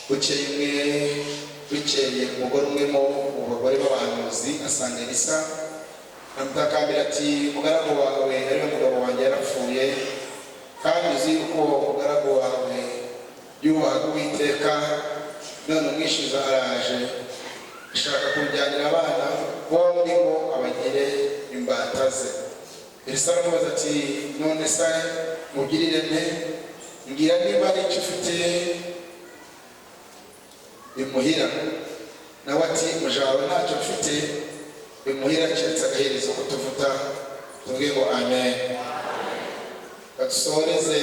bukeye umugore umwe mu bagore b'abahanuzi asanga Elisa amutakambira ati umugaragu wawe ari we mugabo wanjye yarapfuye kandi uzi yuko umugaragu wawe yubahaga Uwiteka none umwishyuza araje ashaka kumujyanira abana bombi ngo abagire imbata ze. Elisa aramubaza ati none se mugirire nte? Mbwira niba ari icyo ufite bimuhira. Nawe ati muja wawe ntacyo mfite bimuhira keretse agaherezo ko tuvuta. Tuvuge ngo amen. Dusoreze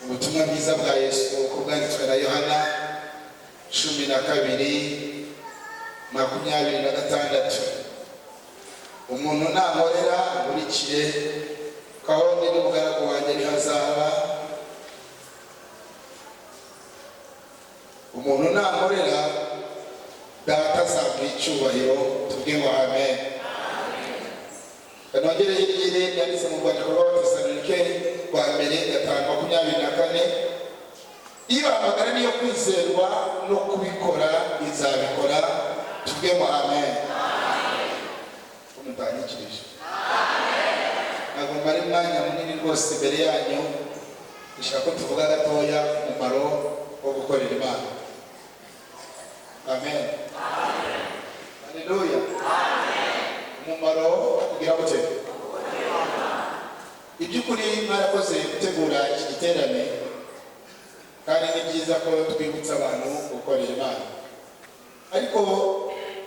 ubutumwa bwiza bwa Yesu uko bwanditswe na Yohana 12:26. Umuntu namorera nkurikire kaho ndi n'umugaragu wanjye ntihazaba. Umuntu namorera data azamuha icyubahiro. Tuvuge ngo amen. Kanongere yirire yanditse mu Rwanda rw'Abatesalonike rwa mbere 5:24. Ibamagara niyo kwizerwa no kubikora izabikora. Tuvuge ngo amen. Umutanyikirije. Ntabwo mari mwanya munini rwose imbere yanyu. Ishaka tuvuga gatoya umumaro wo gukorera Imana. Amen. Haleluya. Umumaro kugira gute? Iby'ukuri mwarakoze gutegura iki giterane kandi ni byiza ko twibutsa abantu gukorera Imana. Ariko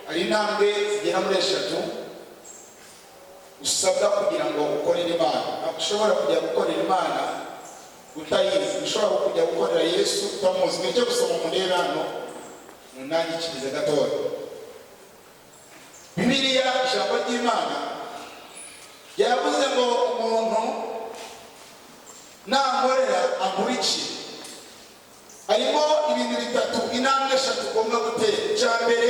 ari intambwe zigera muri 3 usabwa kugira ngo ukorere Imana. Ushobora kujya gukorera Imana utayizi, ushobora kujya gukorera Yesu utamuzi. Nicyo gusoma mu ndebe hano munangikirize gatoya. Bibiliya ijambo ry'Imana yavuze ngo umuntu namorera ankurikire. Harimo ibintu bitatu, intambwe 3 ugomba gutera. Icya mbere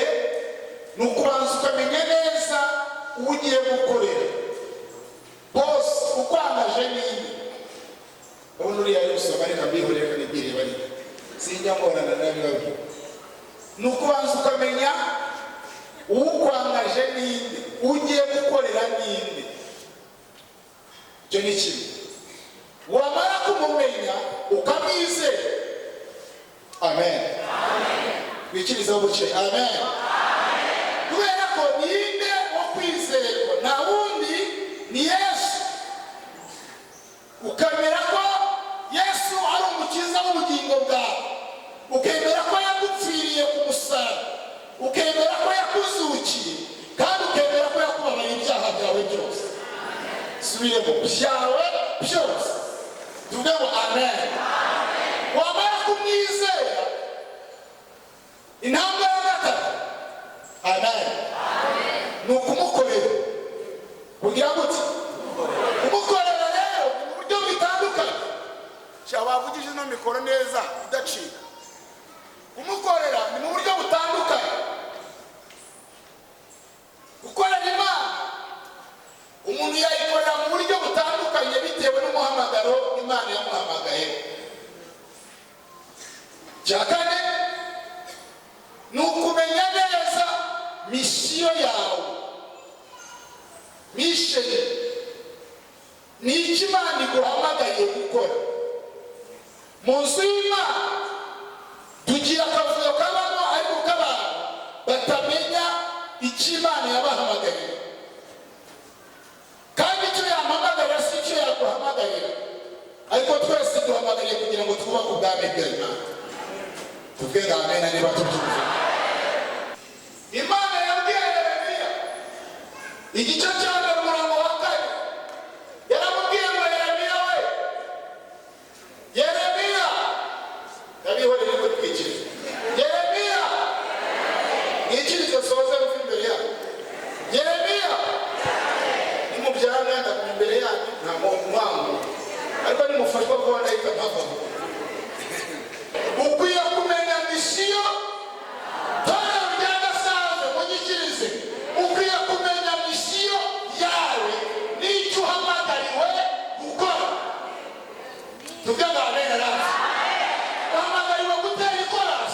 ni ukubanza ukamenya neza uwo ugiye gukorera. Bose ukwangaje nini? Urabona uriya ari gusoma reka mbihurire kandi mbire bari sinjya mbonana n'abibabwira. Ni ukubanza ukamenya uwo ukwangaje ninde, ugiye gukorera ninde. Icyo ni kimwe. Wamara kumumenya ukamwizera. Amen. Wikiriza ubuce. Amen. Kubera ko ninde wo kwizerwa na wundi ni Yesu. Ukamera ko Yesu ari umukiza w'ubugingo bwawe. Ukemera ko yagupfiriye ku musaraba. Ukemera ko yakuzukiye kandi ukemera ko yakubabarira ibyaha byawe byose. Subire mu byawe byose. Tuvuge ngo amen. Wamara kumwizera intambwe ya gatatu. Amen. Ni ukumukorera. Kugira gute? Kumukorera rero mu buryo bitandukanye. Cyabavugije no mikoro neza idacika. Kumukorera ni mu buryo butandukanye. Gukorera Imana umuntu yayikorera mu buryo butandukanye bitewe n'umuhamagaro Imana yamuhamagaye. Cya kane ni ukumenya neza misiyo yawe. Misheni ni iki Imana iguhamagaye gukora. Mu nzu y'Imana tugira akavuyo kabamo ariko k'abantu batamenya icyo Imana yabahamagaye. Kandi icyo yahamagaye si icyo yaguhamagarira. Ariko twese duhamagaye kugira ngo twubake ubwami bw'Imana. Tuvuge amen niba tubyumva. Imana yabwiye Yeremiya igice cya 4 yaramubwiye ngo Yeremiya we, Yeremiya ndabihoreye ko twikire. Yeremiya nikirizo soze rufi imbere yawe. Yeremiya ni mu byanga ndakumva imbere yawe nta muntu wangu ariko ni mufashwa kubona ika mpava. Ukwiye kumenya misiyo tana byagasanzwe mugikirize. Ukwiye kumenya misiyo yawe n'icyo uhamagariwe gukora. Tuvuge ngo amen. Uhamagariwe gutera ikorasi.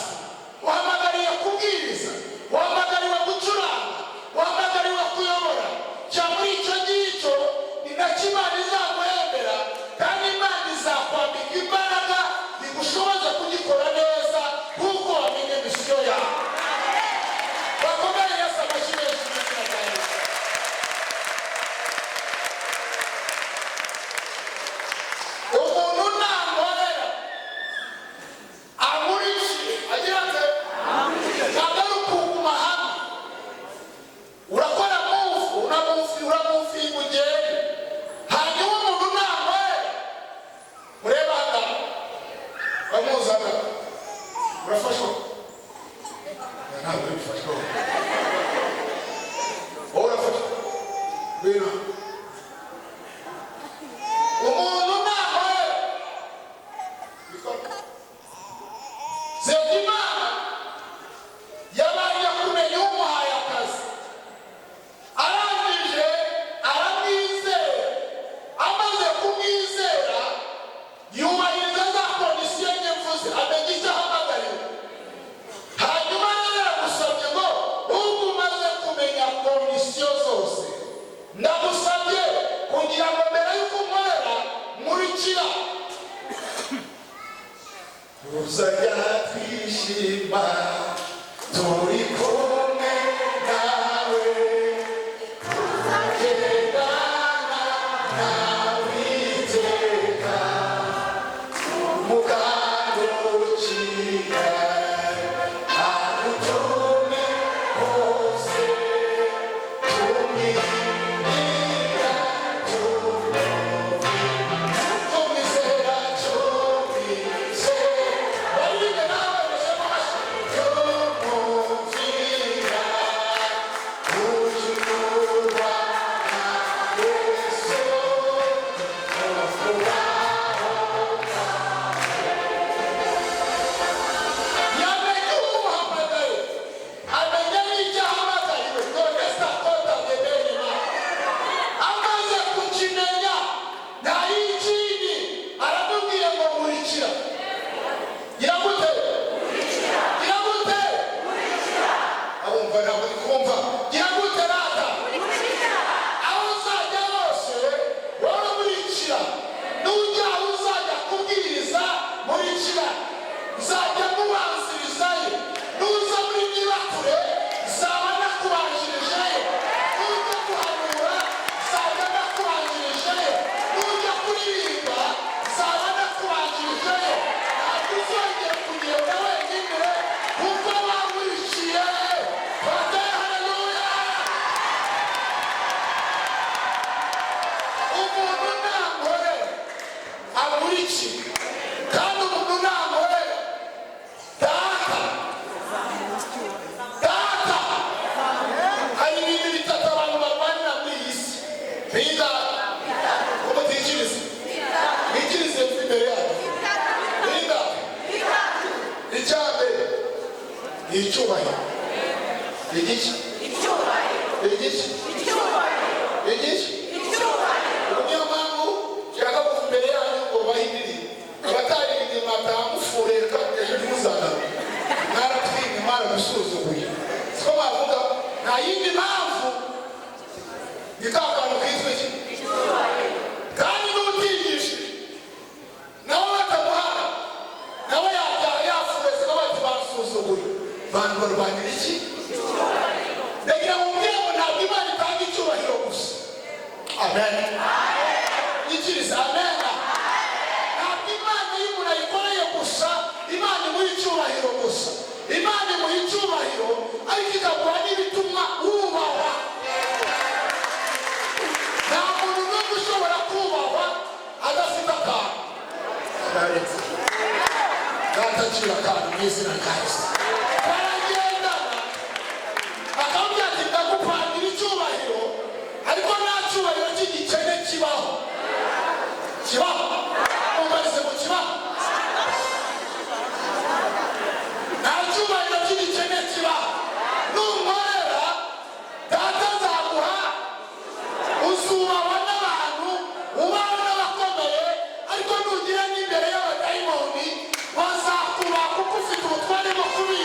urafashwa ntabwo urafashwa wowe urafashwa bino umuntu ntaho Zedimana yabaye kumenya umuhaye akazi arangije aramwizera amaze kumwizera yubahiriza za kondisiyo nyemvuze amenya icyo ahamagariwe hanyuma rero yagusabye ngo ubwo umaze kumenya kondisiyo zose ndagusabye kugira ngo mbere y'uko unkorera nkurikira uzajya twishima turi kumwe nawe tuzagendana nawe iteka mukandukira adutume hose tumwira tumwizera icyubahiro igiki niyo mpamvu nshaka kuva imbere yanyu ngo bahindire abataririmbye mwatamufureka ejo ntimuzagaruke mwaratwimye mwaradusuzuguye siko bavuga nta yindi mpamvu ni ka kantu kitwa iki kandi n'utigishije nawe batamuhana nawe yafureze ko bati basuzuguye bantu barwanira iki ndagira ngo mbwire ngo ntabwo Imana itanga icyubahiro gusa amen ikiriza amen ntabwo Imana iyo umuntu ayikoreye gusa Imana imuha icyubahiro gusa Imana imuha icyubahiro ariko ikaguha n'ibituma wubahwa nta muntu n'umwe ushobora kubahwa adafite akantu ntatacira akantu mu izina rya Yesu baragendana bakambwira ati ndagupangira icyubahiro ariko nta cyubahiro cy'igikene kibaho umvise ngo kibaho nta cyubahiro cy'igikene kibaho nunkorera data nzaguha uzubahwa n'abantu ubahwa n'abakomeye ariko nugira n'imbere y'abadayimoni bazakubaha kuko ufite ubutware bwo kubica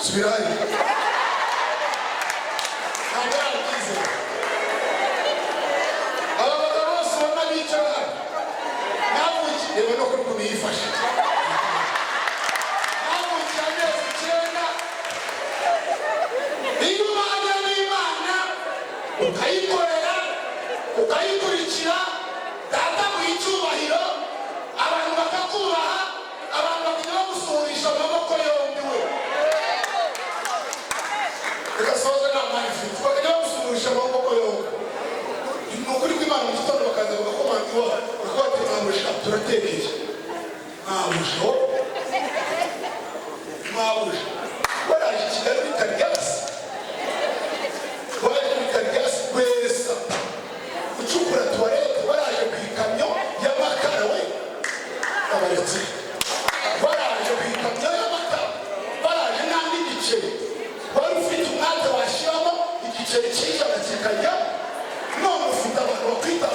subirayo ntabwo yabigize aba bagabo bose ubona bicara nabuki yewe no kuri ukuntu yifashe nabuki amezi 9 iyo umanye n'Imana ukayikorera ukayikurikira data mu icyubahiro abantu bakakubaha abantu bakajya bagusuhurisha amaboko yombi we bigasoza nta mwanya ufite bakajya bagusuhurisha amaboko yombi ni ukuri kw'Imana mu gitondo bakaza bagakomanga iwabo bakabati mwabusha turatekeye mwabusha mwabusha baraje i Kigali bitari gasi baje bitari gasi kwesa gucukura tuwarete baraje ku ikamyo y'amakara we abaretse baraje ku ikamyo y'amakara baraje nta n'igiceri wari ufite umwate washyiramo igiceri cy'ijana kikajya none ufite abantu bakwita